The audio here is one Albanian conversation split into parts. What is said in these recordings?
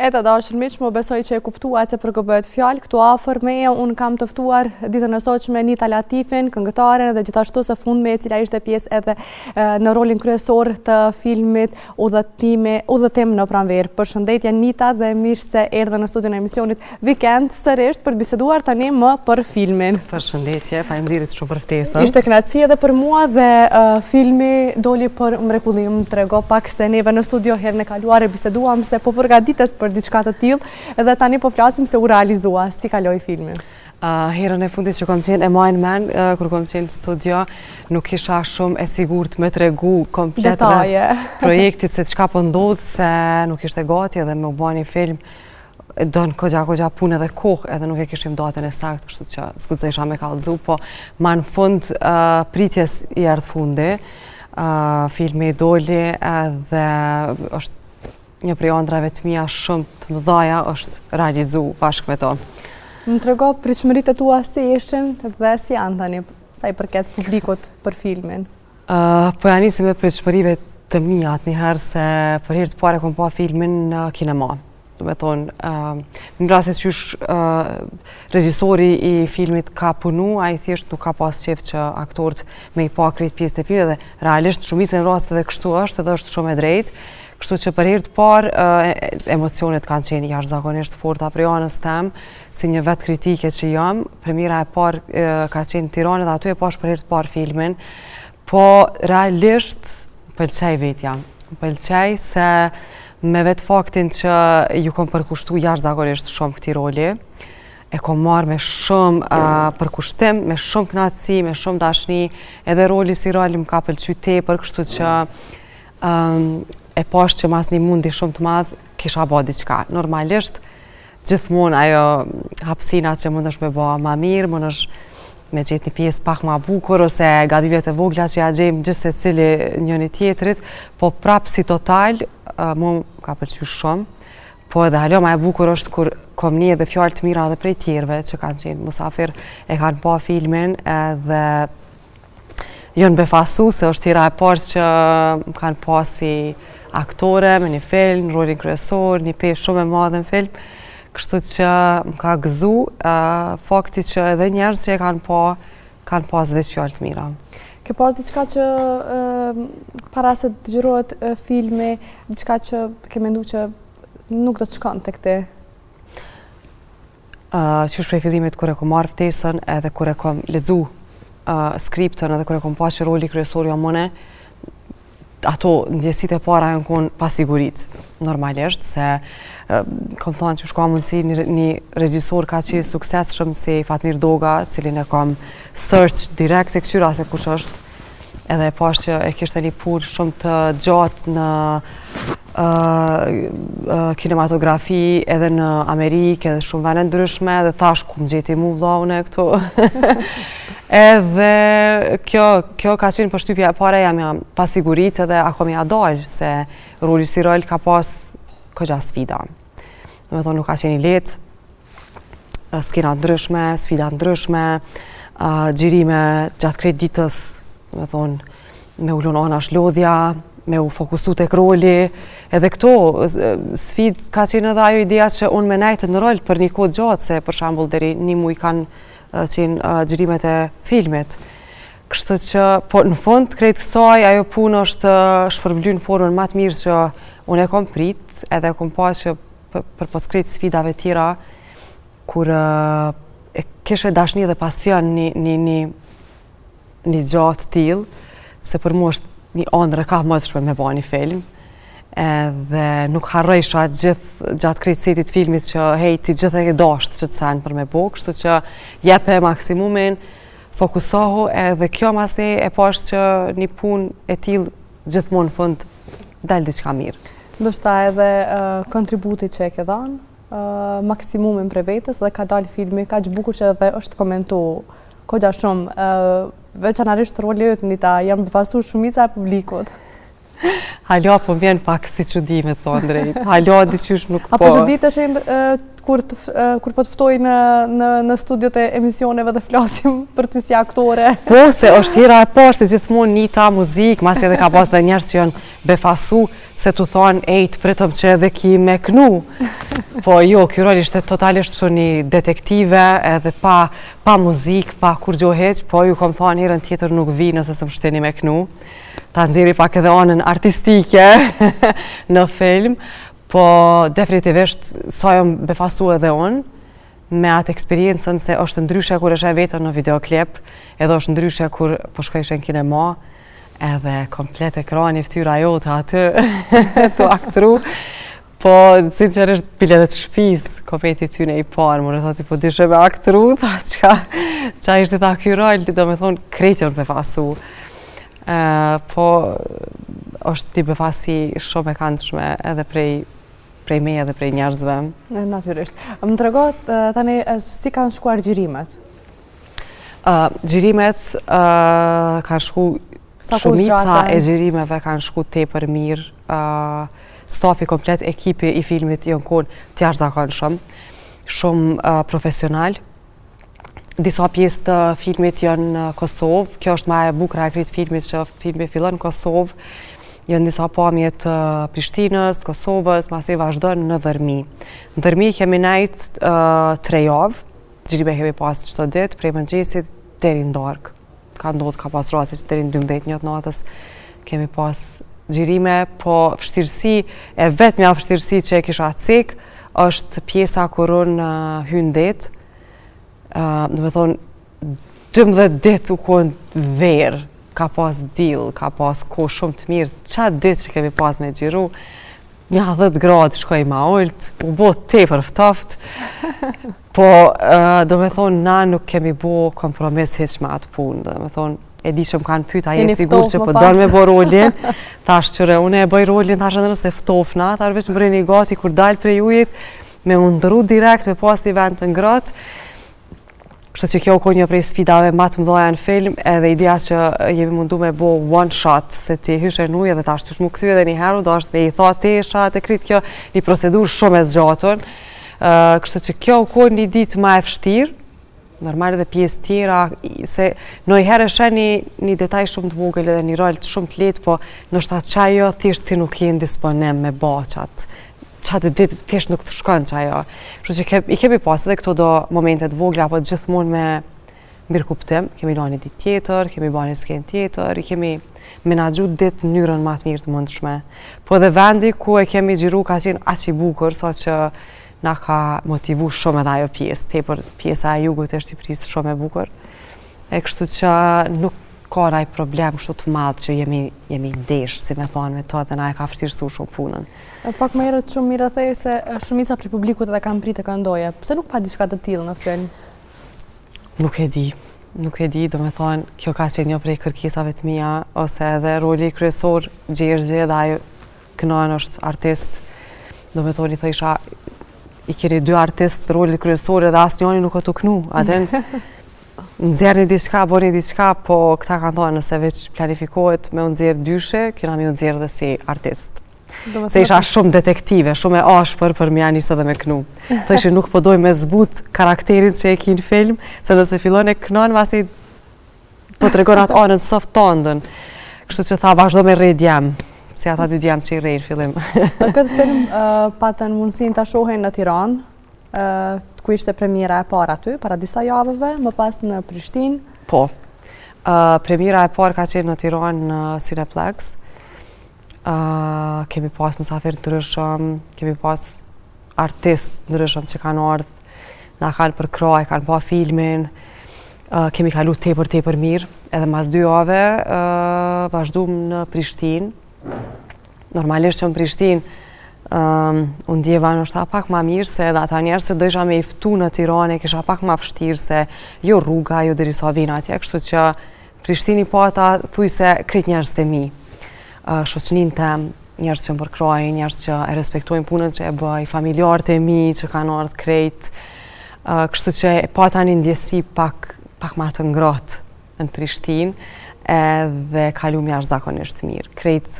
E të dashur miq, më besoj që e kuptuat se për kë bëhet fjalë. Këtu afër meje unë kam të ftuar ditën e sotshme Nita Latifin, këngëtaren dhe gjithashtu së fundmi e cila ishte pjesë edhe në rolin kryesor të filmit Udhëtim në pranverë. Përshëndetje Nita dhe mirë se erdhe në studion e emisionit Weekend sërish për biseduar tani më për filmin. Përshëndetje, faleminderit shumë për ftesën. Ishte kënaqësi edhe për mua dhe filmi doli për mrekullim. Trego pak se neve në studio herën e kaluar e biseduam se po përgatitet për diçka të tillë dhe tani po flasim se u realizua. Si kaloi filmi? Herën e fundit që kom qenë e majnë men, kur kom qenë në studio, nuk isha shumë e sigurt me tregu komplet projektit se çka po ndodh, se nuk ishte gati edhe me u bë një film don kogja punë edhe kohë, edhe nuk e kishim datën e saktë, kështu që s'guxojsha me kallëzu, po ma në fund pritjes i erdhi fundi. Filmi doli dhe është një prej ëndrave të mia shumë të mëdha është realizu bashkë me to. Më trego pritshmëritë tua si ishin dhe si janë tani sa i përket publikut për filmin. Po ja nisim me pritshmërive të mia atëherë se për herë të parë kom pa filmin në kinema. Do të thonë, në rast se qysh regjisori i filmit ka punu, ai thjesht nuk ka pas qejf që aktorët me i pa krejt pjesë të filmit dhe realisht shumicën e rasteve kështu është edhe është shumë e drejtë. Kështu që për herë të parë emocionet kanë qenë jashtëzakonisht forta prej anës tem, si një vetë kritike që jam. Premiera e parë ka qenë në Tiranë dhe aty e pash për herë të parë filmin. Po realisht më pëlqej vetja. Më pëlqej se me vetë faktin që ju kom përkushtu jashtëzakonisht shumë këtij roli. E kom marrë me shumë përkushtim, me shumë kënaqësi, me shumë dashni, edhe roli si roli më ka pëlqyer tepër, kështu që e pash që mas një mundi shumë të madh kisha bë diçka. Normalisht gjithmonë ajo hapësina që mundesh me bë më mirë, mundesh me gjetë një pjesë pak më bukur ose gabimet e vogla që ja gjejmë gjithë secili njëri tjetrit, po prapë si total mu ka pëlqyer shumë. Po edhe alo më e bukur është kur kom një edhe fjalë të mira edhe prej tjerëve që kanë qenë musafir e kanë pa filmin edhe janë befasu se është hera e parë që më kanë pa si aktore me një film, rolin kryesor, një peshë shumë e madhe në film, kështu që më ka gëzu fakti që edhe njerëz që e kanë pas veç fjalë të mira. Ke pas diçka që para se të gjyrohet filmi, diçka që ke mendu që nuk do të shkon tek ti? Qysh prej fillimit kur e kom marrë ftesën edhe kur e kom lexu skriptën edhe kur e kom pa që roli kryesor jam unë, ato ndjesit e para janë konë pasigurit, normalisht, se kom thonë që shka mundësi një regjisor ka qenë suksesshëm si Fatmir Doga, cilin e kom search direkt e këqyra se kush është, edhe e pash që e kishte një punë shumë të gjatë në kinematografi edhe në Amerikë edhe shumë vende ndryshme dhe thash ku më gjeti mu vlla une këtu. Edhe kjo ka qenë përshtypja e para jam pasigurit edhe ako mja dalë se roli si rol ka pas kogja sfida. Do të thonë nuk ka qenë i lehtë, skena ndryshme, sfida ndryshme, xhirime gjatë krejt ditës, do të thonë me u lënë anash lodhja, me u fokusu tek roli, edhe këto sfid ka qenë edhe ajo ideja që unë me nejtë në rol për një kohë gjatë, se për shembull deri një muj kanë qenë xhirimet e filmit. Kështu që, po në fund, krejt kësaj, ajo punë është shpërbly në formën më të mirë që unë e kom prit, edhe kom pa që për pos krejt sfidave tjera, kur e kishe dashni dhe pasion një gjatë tillë, se për mu është një ëndër ka më të shme me ba një film, edhe nuk harrojsha gjatë krejt setit filmit që hej, ti gjithë e dasht që të sen për me bo, kështu që jepe maksimumin, fokusohu edhe kjo masni e pash që një punë e tillë gjithmonë në fund del diçka mirë. Ndoshta edhe kontributi që e ke dhënë, maksimumin për vetës dhe ka dalë filmi kaq bukur që edhe është komentu kogja shumë, veçanërisht roli yt Nita, jam befasuar shumica e publikut. Halo po vjen pak si çudi me thonë drejt. Halo diçysh nuk po. Apo çuditesh kur po të ftoj në studiot e emisioneve dhe flasim për ty si aktore. Po, se është hera e parë se gjithmonë një ta muzikë, masi edhe ka pas dhe njerës që janë befasu, se të thonë, ejtë, pritëm që edhe ki me knu. Po jo, kjo rol ishte totalisht që një detektive, edhe pa muzikë, pa kur gjoheq, po ju kom thonë herën tjetër nuk vi nëse së më shteni me knu. Ta nxjerri pak edhe anën artistike në film, po definitivisht sa jam befasu edhe unë, me atë eksperiencën se është ndryshe kur është e vetën në videoklip, edhe është ndryshe kur po shkojsh në kinema, edhe komplet ekrani ftyra jote aty të aktru. Po, sinqerisht, biletet shpis, kopeti ty në i parë, më rëthoti, po dishe me aktru, tha qa ishte ta kjo rol, do me thonë, krejtjon befasu. Po, është t'i befasi shumë e këndshme edhe prej me edhe prej njerëzve. Natyrisht. Më të regot, tani, si kanë shkuar gjirimet? Gjirimet kanë shku, shumica e gjirimeve kanë shku tepër mirë. Stafi komplet, ekipi i filmit janë konë t'jashtëzakonshëm, shumë profesional. Disa pjesë të filmit janë në Kosovë, kjo është ma e bukra e kritë filmit që filmi fillon në Kosovë. Janë disa pamje të Prishtinës, Kosovës, masi vazhdojnë në Dërmi. Në Dërmi kemi najtë 3 javë, gjirime kemi pas qëto ditë, prej mëngjesit deri në darkë. Ka ndodhë, ka pas rase që deri në 12 njëtë natës kemi pas gjirime, po vështirësi, e vetëmja vështirësi që e kisha cek, është pjesa kur unë hynë det. Dhe me thonë, 12 dit u konë verë, ka pas dil, ka pas ko shumë të mirë, qatë dit që kemi pas me gjiru, 10 gradë shkoj ma ullët, u bo tepër ftoft, po do me thonë, na nuk kemi bo kompromis heq me atë punë, do me thonë, e di që më kanë pyta, je sigur që po donë me bo rolin, tash qëre, une e bëj rolin, tash edhe nëse ftofna, tash veç më bërë një gati kur dalë prej ujit, me undru direkt, me pas një vend të ngrot, kështë që kjo ko një prej sfidave matë mdoja në film, edhe idea që jemi mundu me bo one shot, se ti hyshe në ujë edhe tash të shmu këthy edhe një heru, do është me i tha tesha, të kritë kjo një procedur shumë e zgjatun, kështë që kjo ko një ditë ma e fështirë, normal edhe pjesë tjera, se në i herë shë një detaj shumë të vogël edhe një rol shumë të letë, po nështë atë qajo thjesht ti nuk jenë disponem me ba qatë ditë thjesht nuk të shkon qajo. Kështu që i kemi pas edhe këto do momentet vogla, apo gjithmonë me mirë kuptim, kemi la një ditë tjetër, kemi ba një sken tjetër, i kemi menagju ditë në njërën ma të mirë të mundshme. Po edhe vendi ku e kemi gjiru ka qenë aq i bukur, sa që na ka motivu shumë edhe ajo pjesë, tepër pjesa e jugut e Shqipërisë shumë e bukur. E kështu që nuk ka raj problem kështu të madhë që jemi ndesh, si me thonë me to, dhe na e ka vështirësu shumë punën. Pak më herët shumë mirë thej se shumica prej publikut edhe kanë pritë e këndoje. Pse nuk pa diçka të tillë në film? Nuk e di, do me thonë, kjo ka qenë një prej kërkesave të mia, ose edhe roli kryesor, Gjergje, dhe ajo Kënon është artist, do me thonë i thësha, i keni 2 artist rolit kryesore dhe asë njoni nuk o të knu, aten nëzjerë një diçka, bërë një diçka, po këta kanë thonë nëse veç planifikohet me nëzjerë dyshe, kina mi nëzjerë dhe si artist. Se isha shumë detektive, shumë e ashpër për mja njësë dhe me knu. Thëshë nuk po doj me zbut karakterin që e ki në film, se nëse fillon e kënon, vasti po të regon atë anën soft tondën. Kështu që tha vazhdo me rej djem, si ata 2 djem që i rejnë fillim. Këtë film patën mundësin të shohen në Tiranë, ku ishte premiera e parë aty, para disa javëve, më pas në Prishtinë. Po, premiera e parë ka qenë në Tiranë në Cineplex. Kemi pas mësafir të ndryshëm, kemi pas artist ndryshëm që kanë ardhë, na kanë për kraj, kanë pa filmin, kemi kalu tepër mirë, edhe mas 2 jave vazhdum në Prishtinë. Normalisht që në Prishtinë unë djeva nështë pak ma mirë, se edhe ata njerës që dojsha me iftu në Tiranë, kisha pak ma fështirë, se jo rruga, jo deri sa vina atje, kështu që Prishtini po ata thuj se krejt njerës të mi. Shoqnin tem, njerës që më përkrojnë, njerës që e respektojnë punën që e bëj, familjarët e mi që kanë ardhë krejt, kështu që po ata një ndjesi pak ma të ngrotë në Prishtinë, edhe kalum jashtëzakonisht mirë. Krejt,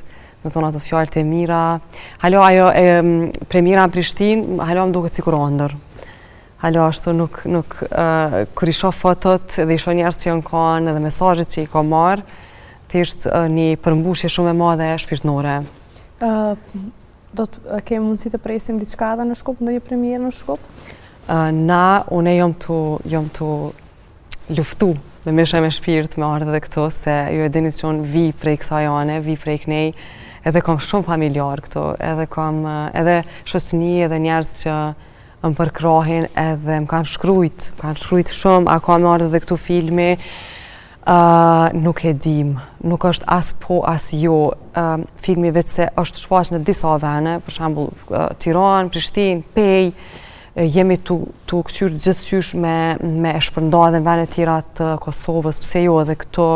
më thonë ato fjallët e mira. Halo, ajo premiera në Prishtinë, halo më duket sikur ëndër. halo ashtu nuk kur i shoh fotot dhe i shoh njerëz që janë kanë edhe mesazhet që i ka marrë, thjesht një përmbushje shumë e madhe shpirtënore. Do të kemi mundësi të presim diçka edhe në Shkup, ndonjë premierë në Shkup? Unë jam të luftu me shpirt me ardhe dhe këto, se ju e dini që unë vi prej kësaj ane, vi prej kënej, edhe kam shumë familjar këto, edhe kam edhe shoqëni edhe njerëz që më përkrahin edhe më kanë shkrujt shumë, a ka me ardhe dhe këtu filmi, nuk e dim, nuk është as po as jo. Filmi vetë se është shfaq në disa vene, për shembull Tiranë, Prishtinë, Pej, jemi tu këqyr gjithqysh me e shpërnda dhe në vene tjera të Kosovës, pse jo edhe këto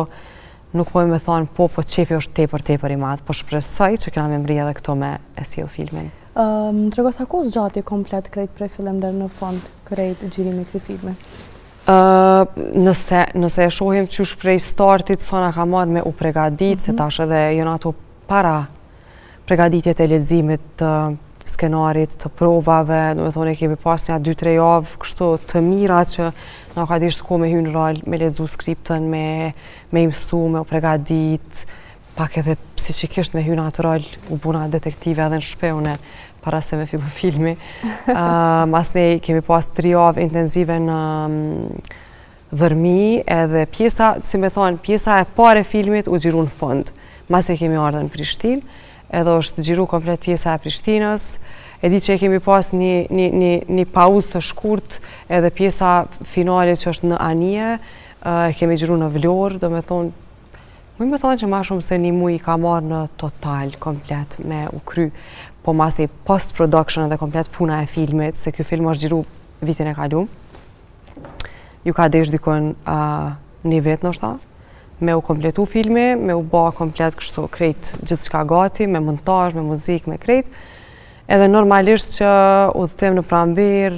nuk pojmë me thonë po qefi është tepër i madhë, po shpresoj që kena me mri edhe këto me e sjell filmin. Më trego sa kohë zgjati komplet krejt prej fillim deri në fund krejt gjirimi këtij filmi? Nëse e shohim qysh prej startit sa na ka marrë me u pregadit, se tash edhe janë ato para pregaditjet e leximit të skenarit, të provave, do me thonë e kemi pas një 2-3 javë kështu të mira që na ka disht kohë me hyrë në rol, me lexu skriptën, me mësu, me u pregadit, pak edhe psiqikisht me hyrë në atë rol, u buna detektive edhe në shpeune para se me fillu filmi. Mas ne kemi pas 3 javë intenzive në dhërmi, edhe pjesa, si me thonë, pjesa e pare filmit u gjiru në fund. Mas e kemi ardhur në Prishtinë, edhe është gjiru komplet pjesa e Prishtinës, e di që e kemi pas një pauzë të shkurt, edhe pjesa finale që është në Anije, e kemi gjiru në Vlorë, do me thonë, që ma shumë se një muj i ka marrë në total, komplet, me u kry, po mas e post-production dhe komplet puna e filmit, se kjo film është gjiru vitin e kalu, ju ka desh dikon një vetë nështë, me u kompletu filmi, me u ba komplet kështu krejt gjithë qka gati, me montazh, me muzik, me krejt. Edhe normalisht që u të them në pranverë,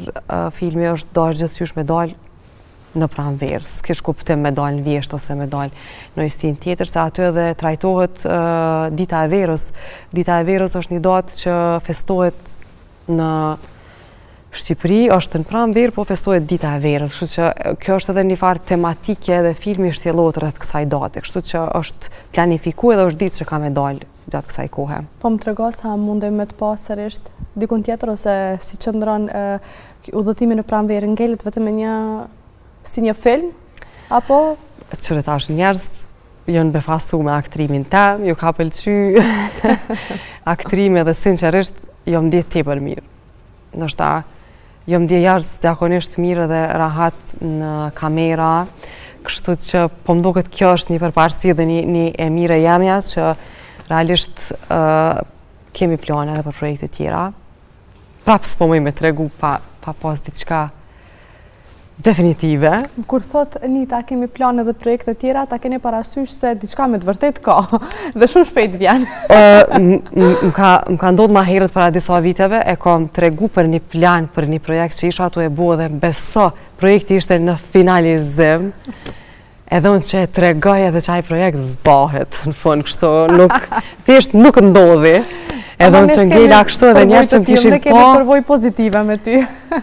filmi është dash gjithëqysh me dal në pranverë. S'kish kuptim me dal në vjesht ose me dal në istin tjetër, se aty edhe trajtohet Dita e Verës. Dita e Verës është një datë që festohet në Shqipëri, është në pranverë, po festohet Dita e Verës. Kështu që kjo është edhe një farë tematike dhe filmi shtjellot rreth kësaj date. Kështu që është planifiku edhe është ditë që ka me dalë gjatë kësaj kohe. Po më trego sa mundem me të pasërisht dikun tjetër ose si qëndron udhëtimi në pranverë, ngelet vetëm si një film, apo? Qëre tash njerëz janë befastu me aktrimin tem, ju ka pëlqy aktrimi dhe sinqerisht jam ndjet tepër mirë. Ndoshta jam ndje jashtëzakonisht mirë dhe rahat në kamera, kështu që po më duket kjo është një përparësi dhe një e mire jemja që realisht kemi plane edhe për projekte tjera. Prapë s'po mëj me tregu pa pas diçka definitive. Kur thot Anita kemi plane dhe projekte tjera, ta keni parasysh se diçka me të vërtet ka dhe shumë shpejt vjen. Më ka ndodhur ma herët para disa viteve, e kam tregu për një plan, për një projekt që isha ato e bo dhe beso projekti ishte në finalizim, edhe unë që e tregoj edhe që ai projekt zbahet në fund, kështu thjesht nuk ndodhi. Edhe unë që ngejla kështu edhe njerës që më kishin Ne kemi përvoj pozitive me ty.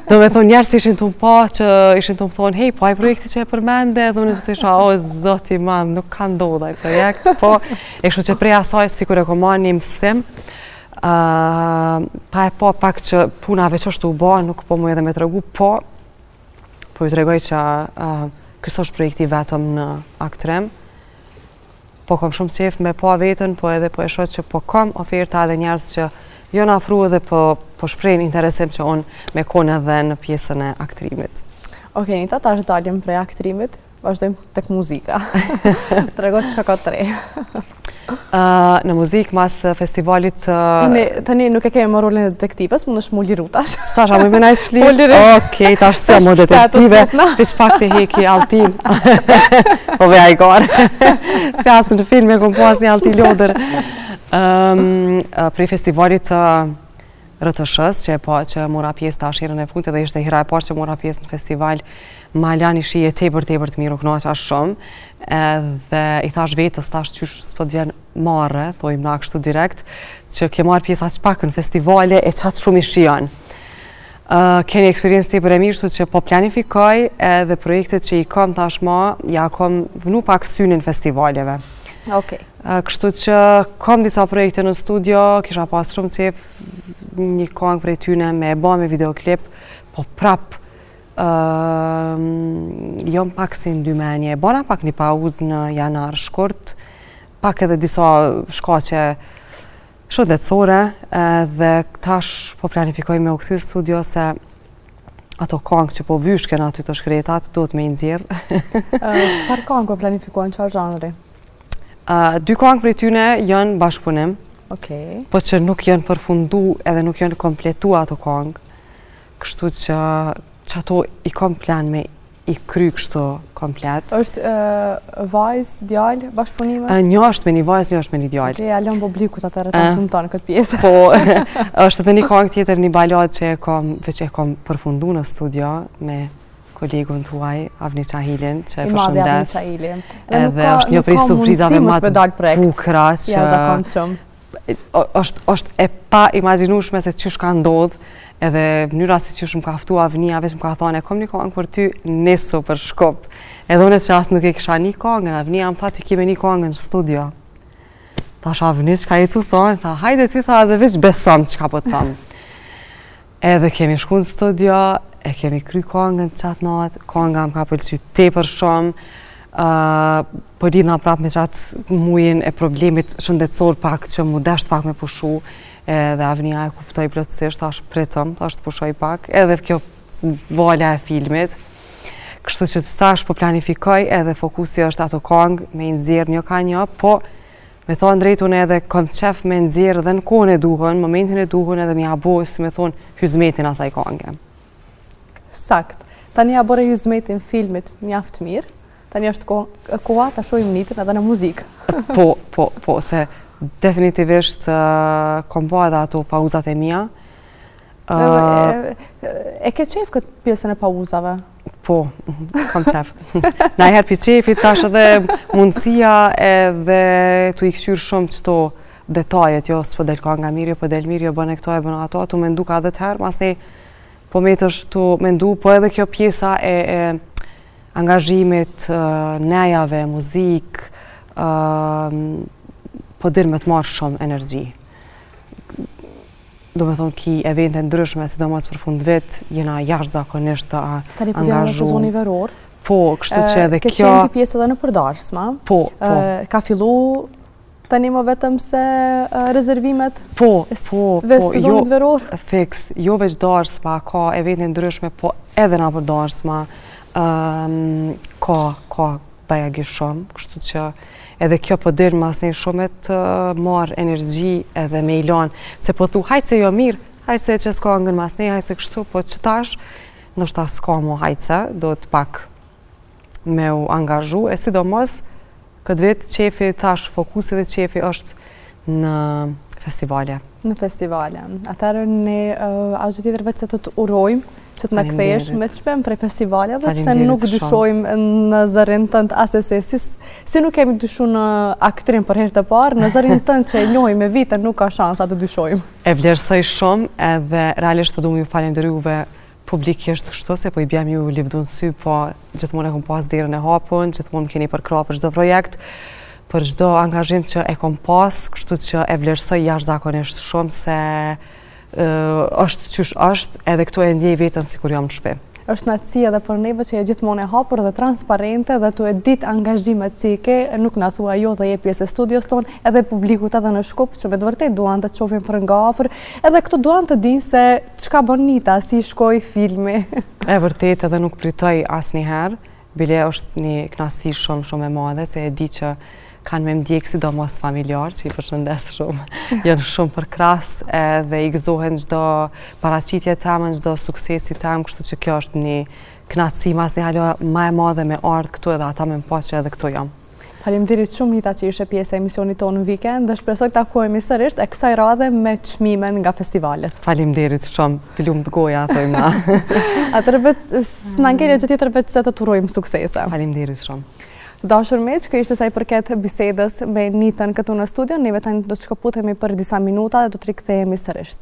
Do me thonë njerës ishin të më pa, që ishin të më thonë, hej, po aj projekti që e përmende, edhe unë që të isha, o, zoti man, nuk ka ndodha aj projekt, po, e kështu që prej asaj, si kur e ko ma një mësim, pa e pa pak që punave që është u ba, nuk po mu edhe me të regu, po ju të regoj që kësë është projekti vetëm në aktrim, po kam shumë qef me pa vetën, po edhe po e shoh që po kam oferta edhe njerëz që janë afru edhe po shprehin interesim që unë me kone edhe në pjesën e aktrimit. Okej, Anita, tash dalim prej aktrimit, vazhdojmë tek muzika. Tregoj çka ka tre. Në muzikë mas festivalit... Tani nuk e kemi më rolin e detektives, mund është mu lirutash. Stasha, mu i bënaj shli? Okej, tash se më detektive, fiq pak të heki altin. Po veja i garë. Se asë në film e kom pas një altin lodër. Prej festivalit RTS, që mora pjesë të ashirën e fundit dhe ishte hira e parë që mora pjesë në festival Maljani shije tepër të mirë, u kënaqja shumë, dhe i thash vetës, tash qysh s'po t'vjen marrë, thojmë na kështu direkt, që ke marrë pjesë aq pak në festivale e qatë shumë i shijon. Keni eksperiencë tepër e mirë, kështu që po planifikoj edhe projektet që i kam tashmë, ja kam vënu pak synin festivaleve. Okej. Kështu që kam disa projekte në studio, kisha pas shumë qef një këngë prej tyne me ba me videoklip, po prap jam pak si në dy menje. Bana pak një pauzë në janar shkurt, pak edhe disa shkaqe shëndetësore dhe tash po planifikoj me u kthy studio se ato këngë që po vyshken aty të shkretat do të me i nxjerr. Çfarë këngë po planifikuan, çfarë zhanri? Dy këngë prej tyne janë bashkëpunim, Okej. po që nuk janë përfundu edhe nuk janë kompletu ato këngë. Kështu që ato i kam plan me i kry kështu komplet. Është vajzë, djalë, bashkëpunime? Një është me një vajzë, një është me një djalë. Okej, a lëm publikut atëherë ta kumton këtë pjesë. Po, është edhe një këngë tjetër, një balad që veç e kam përfundu në studio me kolegun tuaj, Avni Qahilin, që e përshëndes. Edhe është një prej surprizave më të bukura që është e pa imagjinueshme se çysh ka ndodhur. Edhe mënyra si që më ka ftu Avnia, veç më ka thonë, e kom një këngë për ty, neso për shkop. Edhe unë që asë nuk e kisha një këngë, Avnia më tha ti kime një këngë në studio. Tash Avni që ka i tu thonë, tha hajde ti tha edhe veç besom që ka po të thamë. Edhe kemi shku në studio, e kemi kry këngën qatë natë, kënga më ka pëlqy tepër shumë, po lidhna prap me qatë mujin e problemit shëndetësor pak që mu desht pak me pushu, edhe Avnia e kuptoj plotësisht, tash pritëm, tash të pushoj pak, edhe kjo valja e filmit. Kështu që tash po planifikoj edhe fokusi është ato këngë me i nxjerr një ka një, po me thonë drejt unë edhe kom qef me nxjerr edhe në kohën e duhur, momentin e duhur edhe me abo, si me thonë, hyzmetin asaj këngë. Sakt. Tani ja bore hyzmetin filmit mjaft mirë, tani është koha ta shohim nitin edhe në muzikë. Po, se definitivisht kom po edhe ato pauzat e mia. E ke qef këtë pjesën e pauzave? Po, kom qef. Na herë për qefit tash edhe mundësia edhe tu i këshyr shumë qëto detajet, jo s'po del ka nga mirë, jo po del mirë, jo bëne këto e bëne ato, tu me ndu ka dhe të herë, mas ne po me të shtu me ndu, po edhe kjo pjesa e angazhimit, nejave, muzik, po dirë me të marrë shumë energji. Do me thonë ki evente ndryshme, sidomos për fund vit, jena jashtëzakonisht të angazhu. Tani po vjen në sezoni veror. Po, kështu që edhe kjo... Ke qenë ti pjesë edhe në përdarsma. Po. Ka fillu tani më vetëm se rezervimet? Po. Veç sezonit veror? Fiks, jo veç darsma, ka evente ndryshme, po edhe në përdarsma ka bajagi shumë, kështu që edhe kjo po dirë mas ne shumë të marë energji edhe me ilan, se po thu, hajtë se jo mirë, hajtë se që s'ka ngën mas ne, hajtë se kështu, po që tash, nështë ta s'ka mu hajtë se, do të pak me u angazhu, e sidomos, këtë vetë qefi tash, fokusi dhe qefi është në festivale. Në festivale. Atërë ne ashtë tjetër vetë se të urojmë, që të në kthesh me të shpem prej festivale dhe pse nuk dyshojmë në zërin tënd asese, si nuk kemi dyshu në aktrim për herë të parë, në zërin tënd që e njohim me vite nuk ka shansa të dyshojmë. E vlerësoj shumë edhe realisht po du më ju falenderuve publikisht kështu, se po i bjem ju livdu në sy, po gjithmonë e kom pas derën e hapun, gjithmonë më keni përkra për çdo projekt, për çdo angazhim që e kom pas, kështu që e vlerësoj jashtëzakonisht shumë se është qysh është, edhe këto e ndjej vetën si kur jam në shtëpi. Është knatësi edhe për neve që e gjithmonë e hapur dhe transparente dhe tu e ditë angazhimet si ke, nuk na thua jo dhe je pjesë e studios tonë, edhe publikut edhe në Shkup, që me të vërtet duan të qofim për nga afër, edhe këto duan të dinë se çka bën Nita, si shkoi filmi. E vërtet edhe nuk pritoj asnjëherë, bile është një knatësi shumë e madhe, se e di që kanë me mdjekë sidomos familjar, që i përshëndes shumë, janë shumë përkras dhe i gëzohen çdo paraqitje temë, çdo suksesi temë, kështu që kjo është një knatësi mas një halë ma e madhe me ardhë këtu edhe ata me më pas që edhe këtu jam. Faleminderit shumë Nita që ishe pjesë e emisionit tonë në vikend dhe shpresoj të takohemi sërisht e kësaj radhe me çmimen nga festivalet. Faleminderit shumë, të lumë të goja, thojmë na. Atëherë vetë s'na ngeli gjë tjetër vetë se të urojmë suksese. Faleminderit shumë. Të dashur miq, kjo ishte sa i përket bisedës me Nitën këtu në studio. Neve tani do të shkëputemi për disa minuta dhe do të rikthehemi sërish.